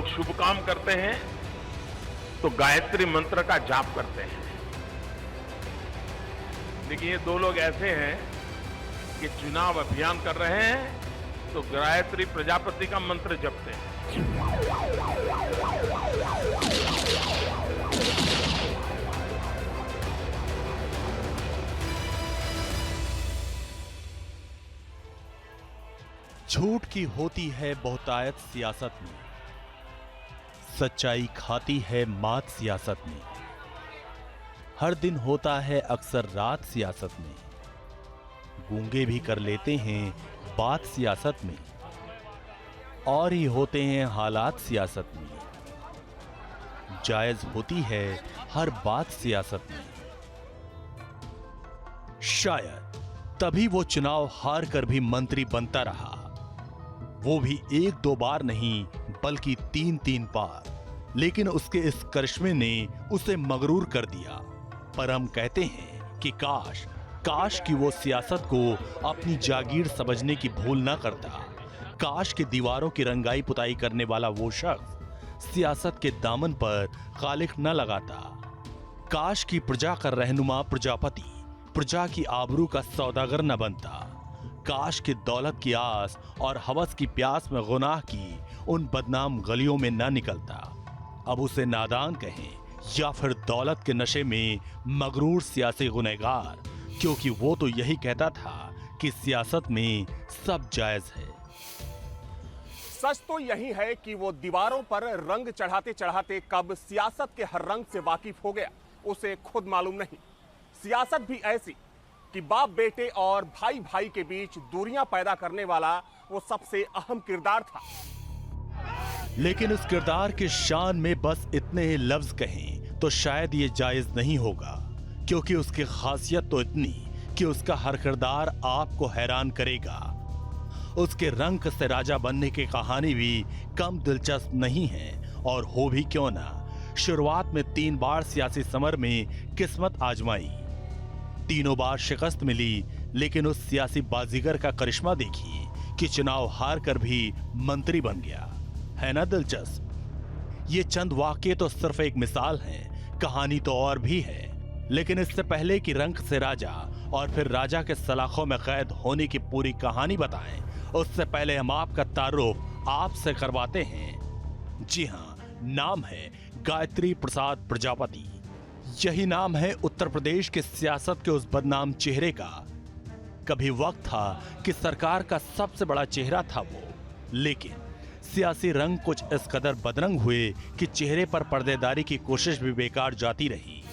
शुभ काम करते हैं तो गायत्री मंत्र का जाप करते हैं। देखिए, ये दो लोग ऐसे हैं कि चुनाव अभियान कर रहे हैं तो गायत्री प्रजापति का मंत्र जपते हैं। झूठ की होती है बहुतायत सियासत में, सच्चाई खाती है मात सियासत में। हर दिन होता है अक्सर रात सियासत में, गूंगे भी कर लेते हैं बात सियासत में, और ही होते हैं हालात सियासत में। जायज होती है हर बात सियासत में। शायद तभी वो चुनाव हार कर भी मंत्री बनता रहा, वो भी एक दो बार नहीं बल्कि तीन तीन बार। लेकिन उसके इस करिश्मे ने उसे मगरूर कर दिया। पर हम कहते हैं कि काश कि वो सियासत को अपनी जागीर समझने की भूल ना करता। काश कि दीवारों की रंगाई पुताई करने वाला वो शख्स सियासत के दामन पर खालिक न लगाता। काश कि प्रजा का रहनुमा प्रजापति प्रजा की आबरू का सौदागर न बनता। काश कि दौलत की आस और हवस की प्यास में गुनाह की उन बदनाम गलियों में न निकलता। अब उसे नादान कहें या फिर दौलत के नशे में मगरूर सियासी गुनहगार, क्योंकि वो तो यही कहता था कि सियासत में सब जायज है। सच तो यही है कि वो दीवारों पर रंग चढ़ाते चढ़ाते कब सियासत के हर रंग से वाकिफ हो गया, उसे खुद मालूम नहीं। सियासत भी ऐसी कि बाप बेटे और भाई भाई के बीच दूरियां पैदा करने वाला वो सबसे अहम किरदार था। लेकिन उस किरदार के शान में बस इतने ही लफ्ज कहें तो शायद ये जायज नहीं होगा, क्योंकि उसकी खासियत तो इतनी कि उसका हर किरदार आपको हैरान करेगा। उसके रंग से राजा बनने की कहानी भी कम दिलचस्प नहीं है, और हो भी क्यों ना। शुरुआत में 3 बार सियासी समर में किस्मत आजमाई, तीनों बार शिकस्त मिली। लेकिन उस सियासी बाजीगर का करिश्मा देखिए कि चुनाव हार कर भी मंत्री बन गया। है ना दिलचस्प। ये चंद वाक्य तो सिर्फ एक मिसाल है, कहानी तो और भी है। लेकिन इससे पहले कि रंक से राजा और फिर राजा के सलाखों में कैद होने की पूरी कहानी बताएं, उससे पहले हम आपका तारुफ आपसे करवाते हैं। जी हाँ, नाम है गायत्री प्रसाद प्रजापति। यही नाम है उत्तर प्रदेश के सियासत के उस बदनाम चेहरे का। कभी वक्त था कि सरकार का सबसे बड़ा चेहरा था वो, लेकिन सियासी रंग कुछ इस कदर बदरंग हुए कि चेहरे पर पर्देदारी की कोशिश भी बेकार जाती रही।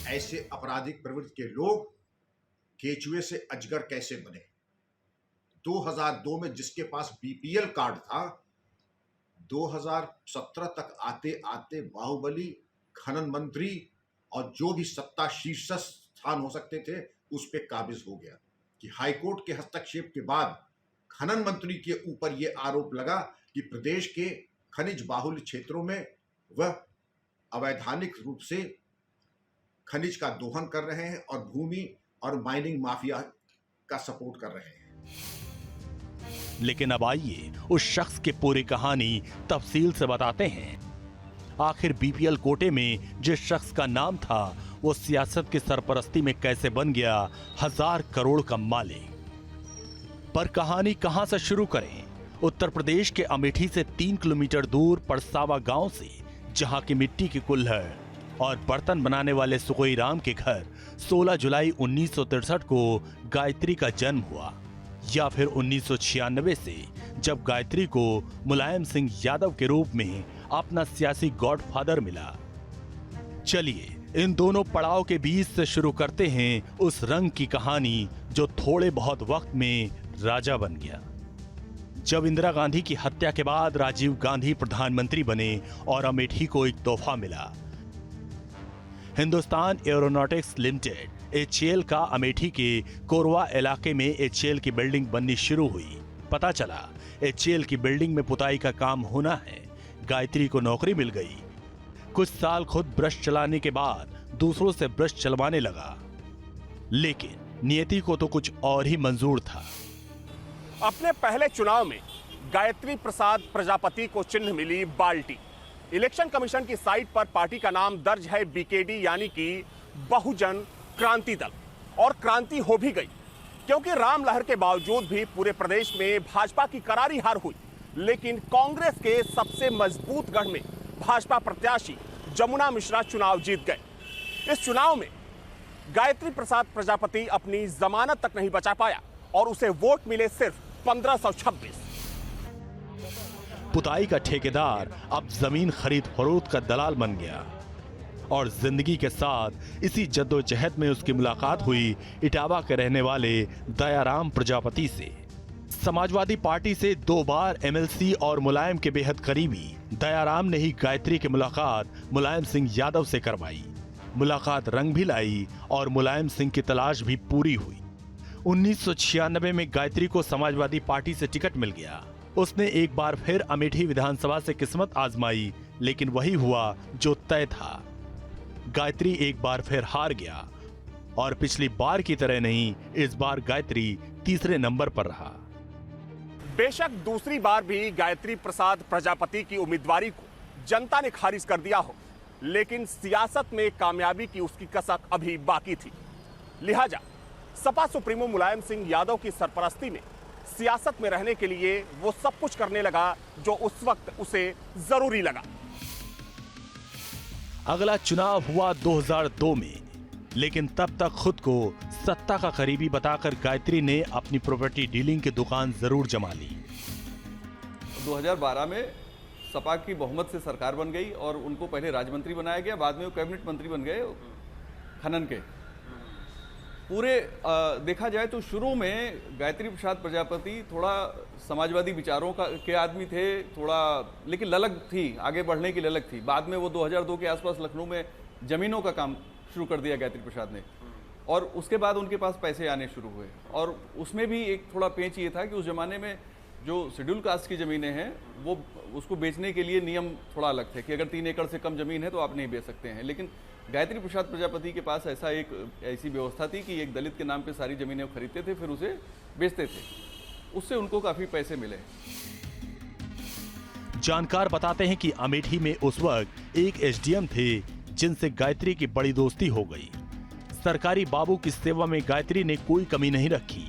ऐसे आपराधिक प्रवृत्ति के लोग केचुए से अजगर कैसे बने? 2002 में जिसके पास बीपीएल कार्ड था, 2017 तक आते आते बाहुबली, खनन मंत्री और जो भी सत्ता शीर्ष स्थान हो सकते थे उस पे काबिज हो गया कि हाईकोर्ट के हस्तक्षेप के बाद खनन मंत्री के ऊपर यह आरोप लगा कि प्रदेश के खनिज बाहुल्य क्षेत्रों में वह अवैधानिक रूप से खनिज का दोहन कर रहे हैं और भूमि और माइनिंग माफिया का सपोर्ट कर रहे हैं। लेकिन अब आइए उस शख्स की पूरी कहानी तफसील से बताते हैं। आखिर बीपीएल कोटे में जिस शख्स का नाम था वो सियासत की सरपरस्ती में कैसे बन गया 1000 करोड़ का मालिक। पर कहानी कहां से शुरू करें? उत्तर प्रदेश के अमेठी से 3 किलोमीटर दूर परसावा गांव से, जहां की मिट्टी की कुल्हड़ और बर्तन बनाने वाले सुकोई राम के घर 16 जुलाई 1963 को गायत्री का जन्म हुआ, या फिर 1996 से जब गायत्री को मुलायम सिंह यादव के रूप में अपना सियासी गॉडफादर मिला। चलिए इन दोनों पड़ाव के बीच से शुरू करते हैं उस रंग की कहानी जो थोड़े बहुत वक्त में राजा बन गया। जब इंदिरा गांधी की हत्या के बाद राजीव गांधी प्रधानमंत्री बने और अमेठी को एक तोहफा मिला। हिंदुस्तान एरोनॉटिक्स लिमिटेड एचएएल का अमेठी के कोरवा इलाके में एचएएल की बिल्डिंग बननी शुरू हुई। पता चला एचएएल की बिल्डिंग में पुताई का काम होना है। गायत्री को नौकरी मिल गई। कुछ साल खुद ब्रश चलाने के बाद दूसरों से ब्रश चलवाने लगा, लेकिन नियति को तो कुछ और ही मंजूर था। अपने पहले चुनाव में गायत्री प्रसाद प्रजापति को चिन्ह मिली बाल्टी। इलेक्शन कमीशन की साइट पर पार्टी का नाम दर्ज है बीकेडी यानी कि बहुजन क्रांति दल, और क्रांति हो भी गई क्योंकि राम लहर के बावजूद भी पूरे प्रदेश में भाजपा की करारी हार हुई। लेकिन कांग्रेस के सबसे मजबूत गढ़ में भाजपा प्रत्याशी जमुना मिश्रा चुनाव जीत गए। इस चुनाव में गायत्री प्रसाद प्रजापति अपनी जमानत तक नहीं बचा पाया और उसे वोट मिले सिर्फ 1526। पुताई का ठेकेदार अब जमीन खरीद फरोख्त का दलाल बन गया और जिंदगी के साथ इसी जद्दोजहद में उसकी मुलाकात हुई इटावा के रहने वाले दयाराम प्रजापति से। समाजवादी पार्टी से 2 बार एमएलसी और मुलायम के बेहद करीबी दयाराम ने ही गायत्री की मुलाकात मुलायम सिंह यादव से करवाई। मुलाकात रंग भी लाई और मुलायम सिंह की तलाश भी पूरी हुई। 1996 में गायत्री को समाजवादी पार्टी से टिकट मिल गया। उसने एक बार फिर अमेठी विधानसभा से किस्मत आजमाई, लेकिन वही हुआ जो तय था। गायत्री एक बार फिर हार गया और पिछली बार की तरह नहीं, इस बार गायत्री तीसरे नंबर पर रहा। बेशक दूसरी बार भी गायत्री प्रसाद प्रजापति की उम्मीदवारी को जनता ने खारिज कर दिया हो, लेकिन सियासत में कामयाबी की उसकी कसक अभी बाकी थी। लिहाजा सपा सुप्रीमो मुलायम सिंह यादव की सरपरस्ती में सियासत में रहने के लिए वो सब कुछ करने लगा जो उस वक्त उसे जरूरी लगा। अगला चुनाव हुआ 2002 में, लेकिन तब तक खुद को सत्ता का करीबी बताकर गायत्री ने अपनी प्रॉपर्टी डीलिंग की दुकान जरूर जमा ली। 2012 में सपा की बहुमत से सरकार बन गई और उनको पहले राज्य मंत्री बनाया गया, बाद में वो कैबिनेट मंत्री बन गए खनन के। पूरे देखा जाए तो शुरू में गायत्री प्रसाद प्रजापति थोड़ा समाजवादी विचारों के आदमी थे, थोड़ा लेकिन ललक थी, आगे बढ़ने की ललक थी। बाद में वो 2002 के आसपास लखनऊ में जमीनों का काम शुरू कर दिया गायत्री प्रसाद ने, और उसके बाद उनके पास पैसे आने शुरू हुए। और उसमें भी एक थोड़ा पेंच ये था कि उस जमाने में जो शेड्यूल कास्ट की ज़मीनें हैं वो उसको बेचने के लिए नियम थोड़ा अलग थे कि अगर 3 एकड़ से कम ज़मीन है तो आप नहीं बेच सकते हैं। लेकिन गायत्री प्रसाद प्रजापति के पास ऐसी व्यवस्था थी कि एक दलित के नाम पे सारी ज़मीनें खरीदते थे, फिर उसे बेचते थे। उससे उनको काफ़ी पैसे मिले। जानकार बताते हैं कि अमेठी में उस वक्त एक एसडीएम थे जिनसे गायत्री की बड़ी दोस्ती हो गई। सरकारी बाबू की सेवा में गायत्री ने कोई कमी नहीं रखी।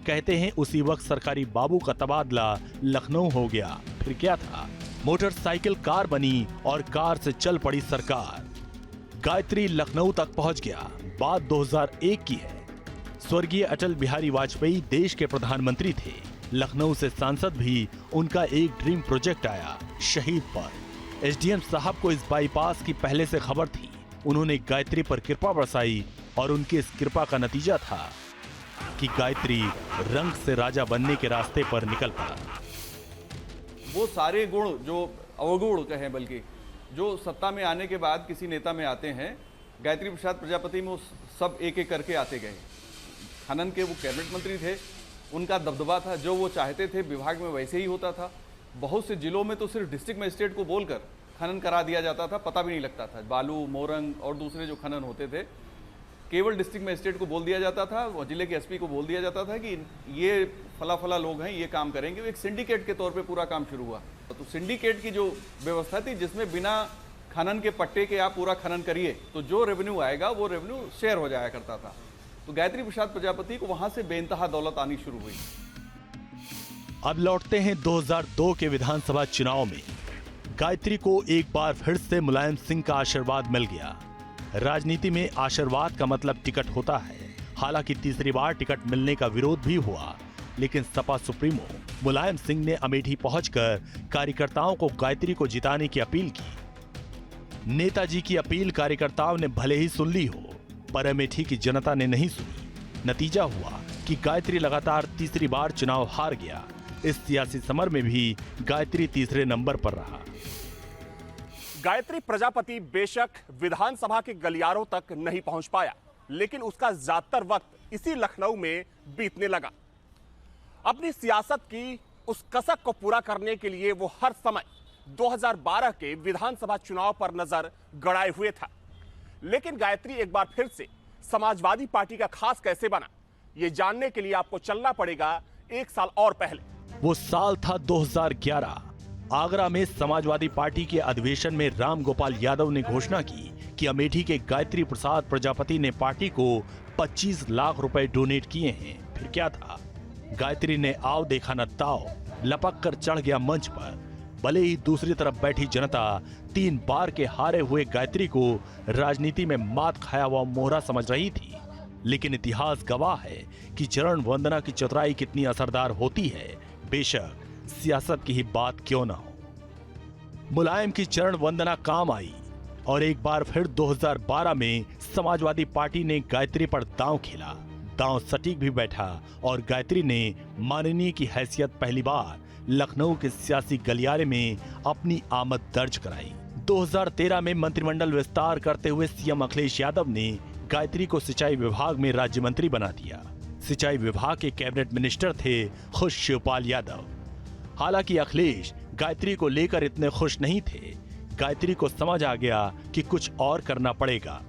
कहते हैं उसी वक्त सरकारी बाबू का तबादला लखनऊ हो गया। फिर क्या था, मोटरसाइकिल कार बनी और कार से चल पड़ी सरकार। गायत्री लखनऊ तक पहुंच गया। बात 2001 की है। स्वर्गीय अटल बिहारी वाजपेयी देश के प्रधानमंत्री थे। लखनऊ से सांसद भी उनका एक ड्रीम प्रोजेक्ट आया, शहीद पर। एसडीएम साहब को इस बाईपास की पहले से खबर थी। उन्होंने गायत्री पर कृपा बरसाई और उनकी इस कृपा का नतीजा था कि गायत्री रंग से राजा बनने के रास्ते पर निकल पड़ा। वो सारे गुण जो अवगुण कहें, बल्कि जो सत्ता में आने के बाद किसी नेता में आते हैं, गायत्री प्रसाद प्रजापति में वो सब एक एक करके आते गए। खनन के वो कैबिनेट मंत्री थे, उनका दबदबा था, जो वो चाहते थे विभाग में वैसे ही होता था। बहुत से जिलों में तो सिर्फ डिस्ट्रिक्ट मजिस्ट्रेट को बोलकर खनन करा दिया जाता था, पता भी नहीं लगता था। बालू, मोरंग और दूसरे जो खनन होते थे, केवल डिस्ट्रिक्ट मजिस्ट्रेट को बोल दिया जाता था, और जिले के एसपी को बोल दिया जाता था कि ये फला फला लोग हैं, ये काम करेंगे। एक सिंडिकेट के तौर पे पूरा काम शुरू हुआ। तो सिंडिकेट की जो व्यवस्था थी, जिसमें बिना खनन के पट्टे के आप पूरा खनन करिए तो जो रेवेन्यू आएगा वो रेवेन्यू शेयर हो जाया करता था। तो गायत्री प्रसाद प्रजापति को वहां से बेइंतहा दौलत आनी शुरू हुई। अब लौटते हैं 2002 के विधानसभा चुनाव में। गायत्री को एक बार फिर से मुलायम सिंह का आशीर्वाद मिल गया। राजनीति में आशीर्वाद का मतलब टिकट होता है। हालांकि तीसरी बार टिकट मिलने का विरोध भी हुआ, लेकिन सपा सुप्रीमो मुलायम सिंह ने अमेठी पहुंचकर कार्यकर्ताओं को गायत्री को जिताने की अपील की। नेताजी की अपील कार्यकर्ताओं ने भले ही सुन ली हो, पर अमेठी की जनता ने नहीं सुनी। नतीजा हुआ कि गायत्री लगातार तीसरी बार चुनाव हार गया। इस सियासी समर में भी गायत्री तीसरे नंबर पर रहा। गायत्री प्रजापति बेशक विधानसभा के गलियारों तक नहीं पहुंच पाया, लेकिन उसका ज्यादातर वक्त इसी लखनऊ में बीतने लगा। अपनी सियासत की उस कसक को पूरा करने के लिए वो हर समय 2012 के विधानसभा चुनाव पर नजर गड़ाए हुए था। लेकिन गायत्री एक बार फिर से समाजवादी पार्टी का खास कैसे बना, ये जानने के लिए आपको चलना पड़ेगा 1 साल और पहले। वो साल था 2011। आगरा में समाजवादी पार्टी के अधिवेशन में राम गोपाल यादव ने घोषणा की कि अमेठी के गायत्री प्रसाद प्रजापति ने पार्टी को 25 लाख रुपए डोनेट किए हैं। फिर क्या था, गायत्री ने आओ देखा न ताओ, लपक कर चढ़ गया मंच पर। भले ही दूसरी तरफ बैठी जनता 3 बार के हारे हुए गायत्री को राजनीति में मात खाया हुआ मोहरा समझ रही थी, लेकिन इतिहास गवाह है कि चरण वंदना की चतुराई कितनी असरदार होती है, बेशक सियासत की ही बात क्यों ना हो। मुलायम की चरण वंदना काम आई और एक बार फिर 2012 में समाजवादी पार्टी ने गायत्री पर दांव खेला। दांव सटीक भी बैठा और गायत्री ने माननीय की हैसियत पहली बार लखनऊ के सियासी गलियारे में अपनी आमद दर्ज कराई। 2013 में मंत्रिमंडल विस्तार करते हुए सीएम अखिलेश यादव ने गायत्री को सिंचाई विभाग में राज्य मंत्री बना दिया। सिंचाई विभाग के कैबिनेट मिनिस्टर थे खुद शिवपाल यादव। हालांकि अखिलेश गायत्री को लेकर इतने खुश नहीं थे। गायत्री को समझ आ गया कि कुछ और करना पड़ेगा।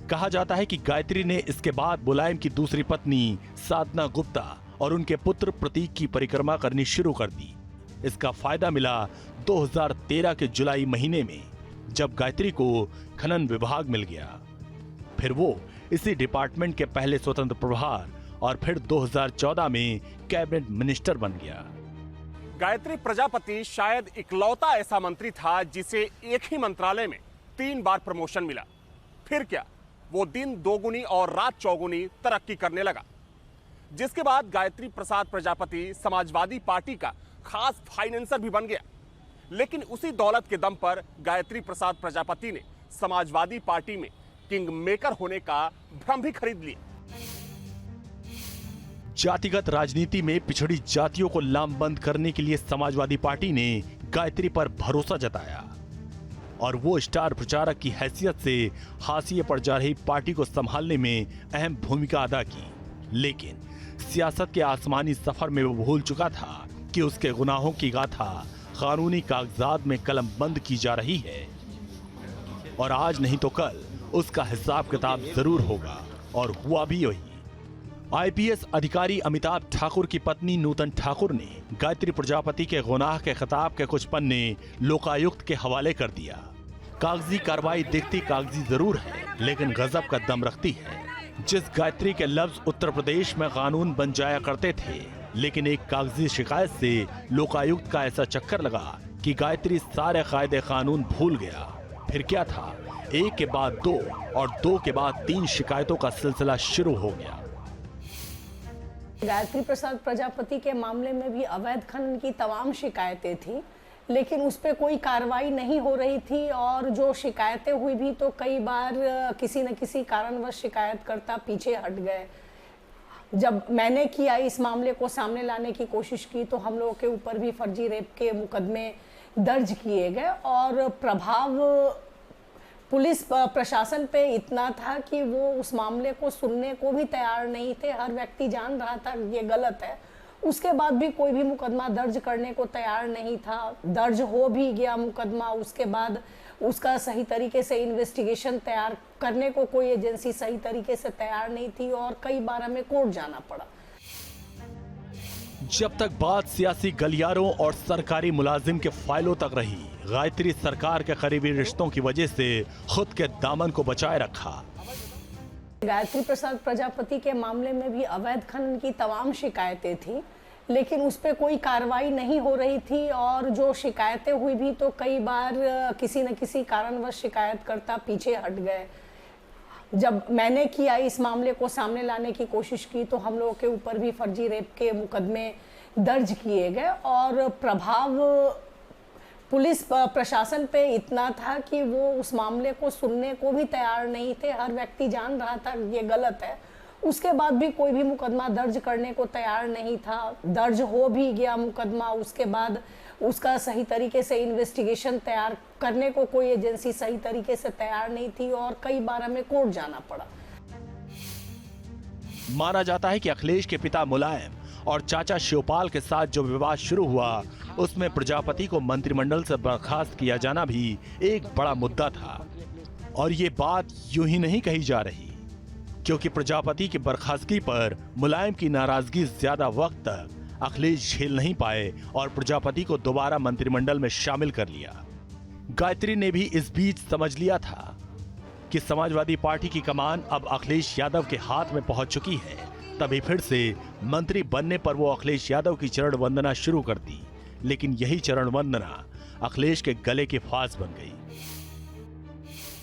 कहा जाता है कि गायत्री ने इसके बाद मुलायम की दूसरी पत्नी साधना गुप्ता और उनके पुत्र प्रतीक की परिक्रमा करनी शुरू कर दी। इसका फायदा मिला 2013 के जुलाई महीने में, जब गायत्री को खनन विभाग मिल गया। फिर वो इसी डिपार्टमेंट के पहले स्वतंत्र प्रभार और फिर 2014 में कैबिनेट मिनिस्टर बन गया। गायत्री प्रजापति शायद इकलौता ऐसा मंत्री था जिसे एक ही मंत्रालय में 3 बार प्रमोशन मिला। फिर क्या, वो दिन दोगुनी और रात चौगुनी तरक्की करने लगा, जिसके बाद गायत्री प्रसाद प्रजापति समाजवादी पार्टी का खास फाइनेंसर भी बन गया। लेकिन उसी दौलत के दम पर गायत्री प्रसाद प्रजापति ने समाजवादी पार्टी में किंग मेकर होने का भ्रम भी खरीद लिया। जातिगत राजनीति में पिछड़ी जातियों को लामबंद करने के लिए समाजवादी पार्टी ने गायत्री पर भरोसा जताया और वो स्टार प्रचारक की हैसियत से हाशिए पर जा रही पार्टी को संभालने में अहम भूमिका अदा की। लेकिन सियासत के आसमानी सफर में वो भूल चुका था कि उसके गुनाहों की गाथा कानूनी कागजात में कलमबंद की जा रही है और आज नहीं तो कल उसका हिसाब किताब जरूर होगा। और हुआ भी वही। आईपीएस अधिकारी अमिताभ ठाकुर की पत्नी नूतन ठाकुर ने गायत्री प्रजापति के गुनाह के खिताब के कुछ पन्ने लोकायुक्त के हवाले कर दिया। कागजी कार्रवाई दिखती कागजी जरूर है, लेकिन गजब का दम रखती है। जिस गायत्री के लफ्ज उत्तर प्रदेश में कानून बन जाया करते थे, लेकिन एक कागजी शिकायत से लोकायुक्त का ऐसा चक्कर लगा कि गायत्री सारे कायदे कानून भूल गया। फिर क्या था, एक के बाद 2 और 2 के बाद 3 शिकायतों का सिलसिला शुरू हो गया। गायत्री प्रसाद प्रजापति के मामले में भी अवैध खनन की तमाम शिकायतें थी, लेकिन उस पर कोई कार्रवाई नहीं हो रही थी और जो शिकायतें हुई भी तो कई बार किसी न किसी कारणवश शिकायतकर्ता पीछे हट गए। जब मैंने किया इस मामले को सामने लाने की कोशिश की तो हम लोगों के ऊपर भी फर्जी रेप के मुकदमे दर्ज किए गए और प्रभाव पुलिस प्रशासन पे इतना था कि वो उस मामले को सुनने को भी तैयार नहीं थे। हर व्यक्ति जान रहा था ये गलत है, उसके बाद भी कोई भी मुकदमा दर्ज करने को तैयार नहीं था। दर्ज हो भी गया मुकदमा, उसके बाद उसका सही तरीके से इन्वेस्टिगेशन तैयार करने को कोई एजेंसी सही तरीके से तैयार नहीं थी और कई बार हमें कोर्ट जाना पड़ा। जब तक बात सियासी गलियारों और सरकारी मुलाजिम के फाइलों तक रही, गायत्री सरकार के करीबी रिश्तों की वजह से खुद के दामन को बचाए रखा। गायत्री प्रसाद प्रजापति के मामले में भी अवैध खनन की तमाम शिकायतें थी, लेकिन उस पर कोई कार्रवाई नहीं हो रही थी और जो शिकायतें हुई भी तो कई बार किसी न किसी कारणवश शिकायतकर्ता पीछे हट गए। जब मैंने किया इस मामले को सामने लाने की कोशिश की तो हम लोगों के ऊपर भी फर्जी रेप के मुकदमे दर्ज किए गए और प्रभाव पुलिस प्रशासन पे इतना था कि वो उस मामले को सुनने को भी तैयार नहीं थे। हर व्यक्ति जान रहा था ये गलत है, उसके बाद भी कोई भी मुकदमा दर्ज करने को तैयार नहीं था। दर्ज हो भी गया मुकदमा, उसके बाद उसका सही तरीके से इन्वेस्टिगेशन तैयार करने को कोई एजेंसी सही तरीके से तैयार नहीं थी और कई बार हमें कोर्ट जाना पड़ा। माना जाता है कि अखिलेश के पिता मुलायम और चाचा शिवपाल के साथ जो विवाद शुरू हुआ, उसमें प्रजापति को मंत्रिमंडल से बर्खास्त किया जाना भी एक बड़ा मुद्दा था। और ये बात यूं ही नहीं कही जा रही, क्योंकि प्रजापति की बर्खास्तगी पर मुलायम की नाराजगी ज्यादा वक्त तक अखिलेश झेल नहीं पाए और प्रजापति को दोबारा मंत्रिमंडल में शामिल कर लिया। गायत्री ने भी इस बीच समझ लिया था कि समाजवादी पार्टी की कमान अब अखिलेश यादव के हाथ में पहुंच चुकी है। तभी फिर से मंत्री बनने पर वो अखिलेश यादव की चरण वंदना शुरू कर दी, लेकिन यही चरण वंदना अखिलेश के गले की फांस बन गई।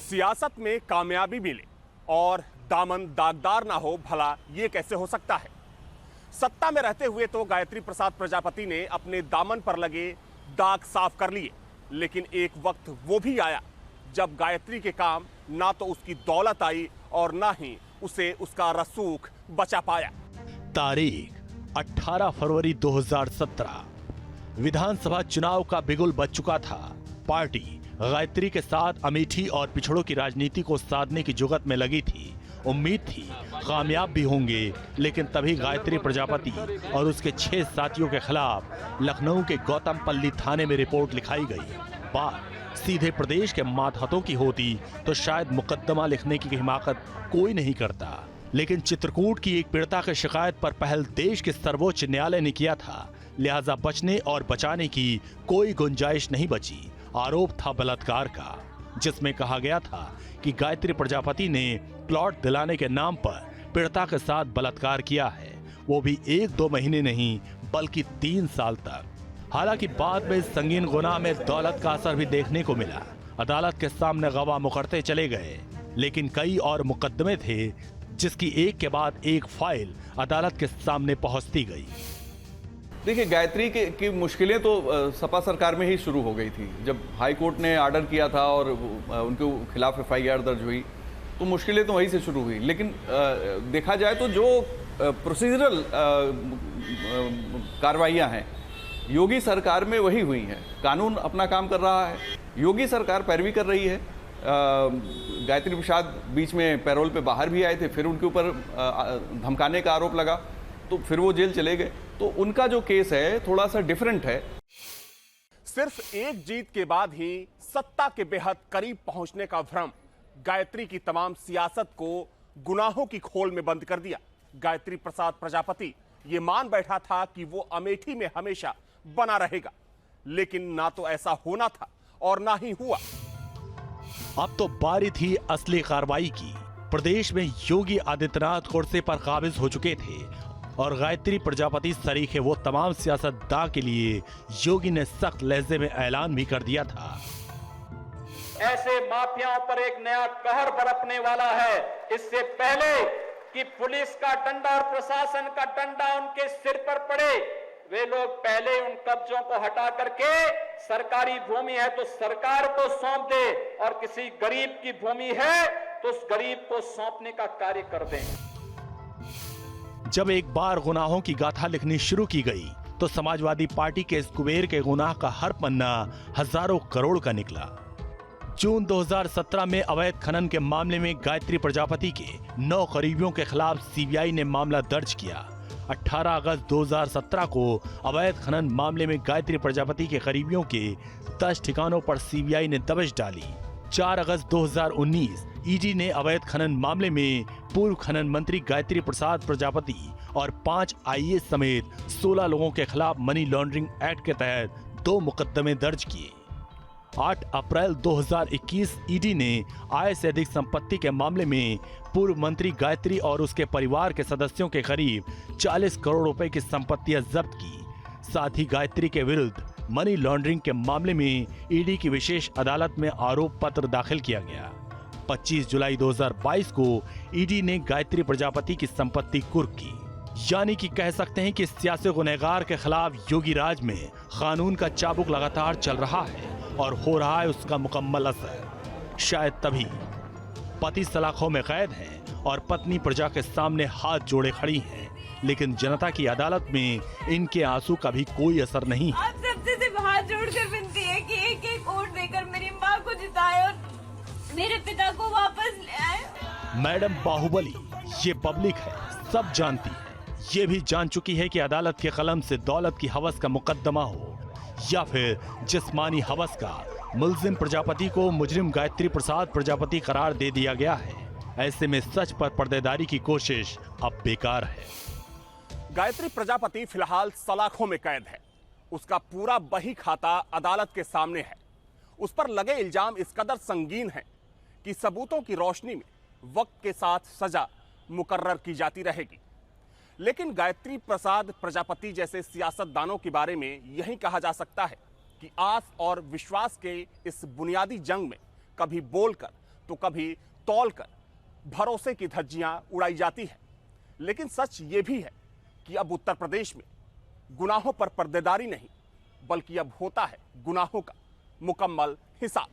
सियासत में कामयाबी मिले और दामन दागदार ना हो, भला ये कैसे हो सकता है? सत्ता में रहते हुए तो गायत्री प्रसाद प्रजापति ने अपने दामन पर लगे दाग साफ कर लिए, लेकिन एक वक्त वो भी आया जब गायत्री के काम ना तो उसकी दौलत आई और ना ही उसे उसका रसूख बचा पाया। तारीख 18 फरवरी 2017। विधानसभा चुनाव का बिगुल बज चुका था। पार्टी गायत्री के साथ अमेठी और पिछड़ों की राजनीति को साधने की जुगत में लगी थी। उम्मीद थी कामयाब भी होंगे, लेकिन तभी गायत्री प्रजापति और उसके 6 साथियों के खिलाफ लखनऊ के गौतमपल्ली थाने में रिपोर्ट लिखाई गई। बात सीधे प्रदेश के मातहतों की होती तो शायद मुकदमा लिखने की हिमाकत कोई नहीं करता, लेकिन चित्रकूट की एक पीड़िता की शिकायत पर पहल देश के सर्वोच्च न्यायालय ने किया था, लिहाजा बचने और बचाने की कोई गुंजाइश नहीं बची। आरोप था बलात्कार का, जिसमें कहा गया था कि गायत्री प्रजापति ने प्लॉट दिलाने के नाम पर पीड़िता के साथ बलात्कार किया है, वो भी 1-2 महीने नहीं बल्कि 3 साल तक। हालांकि बाद में संगीन गुनाह में दौलत का असर भी देखने को मिला। अदालत के सामने गवाह मुकरते चले गए, लेकिन कई और मुकदमे थे जिसकी एक के बाद एक फाइल अदालत के सामने पहुंचती गई। देखिए, गायत्री की मुश्किलें तो सपा सरकार में ही शुरू हो गई थी। जब हाई कोर्ट ने आर्डर किया था और उनके खिलाफ FIR दर्ज हुई तो मुश्किलें तो वहीं से शुरू हुई। लेकिन देखा जाए तो जो प्रोसीजरल कार्रवाइयाँ हैं योगी सरकार में वही हुई हैं। कानून अपना काम कर रहा है, योगी सरकार पैरवी कर रही है। गायत्री प्रसाद बीच में पैरोल पे बाहर भी आए थे, फिर उनके ऊपर धमकाने का आरोप लगा तो फिर वो जेल चले गए। तो उनका जो केस है थोड़ा सा डिफरेंट है। सिर्फ एक जीत के बाद ही सत्ता के बेहद करीब पहुंचने का भ्रम गायत्री की तमाम सियासत को गुनाहों की खोल में बंद कर दिया। गायत्री प्रसाद प्रजापति ये मान बैठा था कि वो अमेठी में हमेशा बना रहेगा, लेकिन ना तो ऐसा होना था और ना ही हुआ। अब तो बारी थी असली कार्रवाई की। प्रदेश में योगी आदित्यनाथ कुर्सी पर काबिज हो चुके थे और गायत्री प्रजापति सरीखे वो तमाम सियासतदां के लिए योगी ने सख्त लहजे में ऐलान भी कर दिया था। ऐसे माफियाओं पर एक नया कहर बरपने वाला है। इससे पहले कि पुलिस का डंडा और प्रशासन का डंडा उनके सिर पर पड़े, वे लोग पहले उन कब्जों को हटा करके सरकारी भूमि है तो सरकार को सौंप दे और किसी गरीब की भूमि है तो उस गरीब को सौंपने का कार्य कर दें। जब एक बार गुनाहों की गाथा लिखनी शुरू की गई तो समाजवादी पार्टी के इस कुबेर के गुनाह का हर पन्ना हजारों करोड़ का निकला। जून 2017 में अवैध खनन के मामले में गायत्री प्रजापति के 9 करीबियों के खिलाफ सीबीआई ने मामला दर्ज किया। 18 अगस्त 2017 को अवैध खनन मामले में गायत्री प्रजापति के करीबियों के 10 ठिकानों पर सीबीआई ने दबिश डाली। 4 अगस्त 2019 ईडी ने अवैध खनन मामले में पूर्व खनन मंत्री गायत्री प्रसाद प्रजापति और 5 आईएएस समेत 16 लोगों के खिलाफ मनी लॉन्ड्रिंग एक्ट के तहत 2 मुकदमे दर्ज किए। 8 अप्रैल 2021 ईडी ने आय से अधिक संपत्ति के मामले में पूर्व मंत्री गायत्री और उसके परिवार के सदस्यों के करीब 40 करोड़ रुपए की संपत्तियां जब्त की। साथ ही गायत्री के विरुद्ध मनी लॉन्ड्रिंग के मामले में ईडी की विशेष अदालत में आरोप पत्र दाखिल किया गया। 25 जुलाई 2022 को ईडी ने गायत्री प्रजापति की संपत्ति कुर्क की। यानी कि कह सकते हैं कि सियासी गुनहगार के खिलाफ योगी राज में कानून का चाबुक लगातार चल रहा है और हो रहा है उसका मुकम्मल असर। शायद तभी पति सलाखों में कैद हैं और पत्नी प्रजा के सामने हाथ जोड़े खड़ी हैं, लेकिन जनता की अदालत में इनके आंसू का भी कोई असर नहीं है। आप सबसे सिर्फ हाथ जोड़कर विनती है कि एक वोट देकर मेरी माँ को जिताए और मेरे पिता को वापस ले आए। मैडम बाहुबली ये पब्लिक है, सब जानती है। ये भी जान चुकी है कि अदालत के कलम से दौलत की हवस का मुकदमा हो या फिर जिस्मानी हवस का, मुल्जिम प्रजापति को मुजरिम गायत्री प्रसाद प्रजापति करार दे दिया गया है। ऐसे में सच पर पर्देदारी की कोशिश अब बेकार है। गायत्री प्रजापति फिलहाल सलाखों में कैद है। उसका पूरा बही खाता अदालत के सामने है। उस पर लगे इल्जाम इस कदर संगीन हैं कि सबूतों की रोशनी में वक्त के साथ सजा मुकर्रर की जाती रहेगी। लेकिन गायत्री प्रसाद प्रजापति जैसे सियासतदानों के बारे में यही कहा जा सकता है कि आस और विश्वास के इस बुनियादी जंग में कभी बोलकर तो कभी तौलकर भरोसे की धज्जियां उड़ाई जाती है। लेकिन सच ये भी है कि अब उत्तर प्रदेश में गुनाहों पर पर्देदारी नहीं, बल्कि अब होता है गुनाहों का मुकम्मल हिसाब।